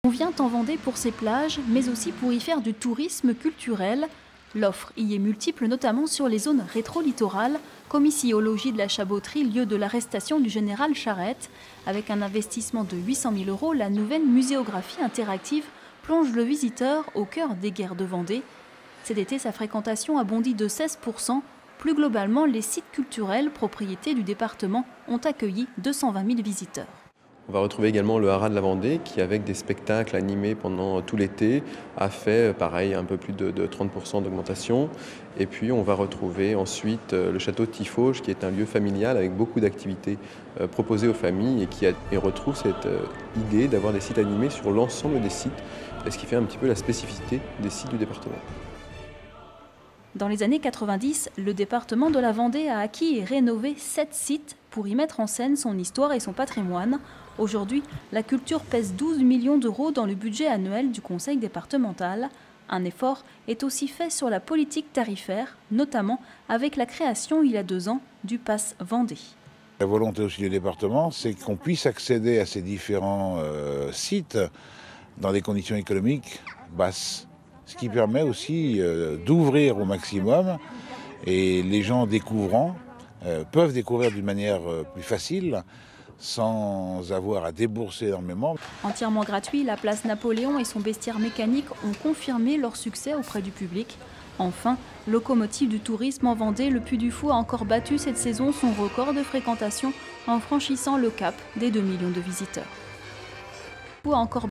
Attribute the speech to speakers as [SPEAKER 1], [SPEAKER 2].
[SPEAKER 1] On vient en Vendée pour ses plages, mais aussi pour y faire du tourisme culturel. L'offre y est multiple, notamment sur les zones rétro-littorales, comme ici au logis de la Chaboterie, lieu de l'arrestation du général Charette. Avec un investissement de 800 000 €, la nouvelle muséographie interactive plonge le visiteur au cœur des guerres de Vendée. Cet été, sa fréquentation a bondi de 16 %. Plus globalement, les sites culturels, propriétés du département, ont accueilli 220 000 visiteurs.
[SPEAKER 2] On va retrouver également le Haras de la Vendée qui, avec des spectacles animés pendant tout l'été, a fait pareil un peu plus de 30 % d'augmentation. Et puis on va retrouver ensuite le château de Tiffauges qui est un lieu familial avec beaucoup d'activités proposées aux familles et qui retrouve cette idée d'avoir des sites animés sur l'ensemble des sites, ce qui fait un petit peu la spécificité des sites du département.
[SPEAKER 1] Dans les années 90, le département de la Vendée a acquis et rénové 7 sites pour y mettre en scène son histoire et son patrimoine. Aujourd'hui, la culture pèse 12 millions € dans le budget annuel du conseil départemental. Un effort est aussi fait sur la politique tarifaire, notamment avec la création il y a 2 ans du Pass Vendée.
[SPEAKER 3] La volonté aussi du département, c'est qu'on puisse accéder à ces différents sites dans des conditions économiques basses. Ce qui permet aussi d'ouvrir au maximum et les gens découvrant peuvent découvrir d'une manière plus facile sans avoir à débourser énormément.
[SPEAKER 1] Entièrement gratuit, la place Napoléon et son bestiaire mécanique ont confirmé leur succès auprès du public. Enfin, locomotive du tourisme en Vendée, le Puy du Fou a encore battu cette saison son record de fréquentation en franchissant le cap des 2 millions de visiteurs.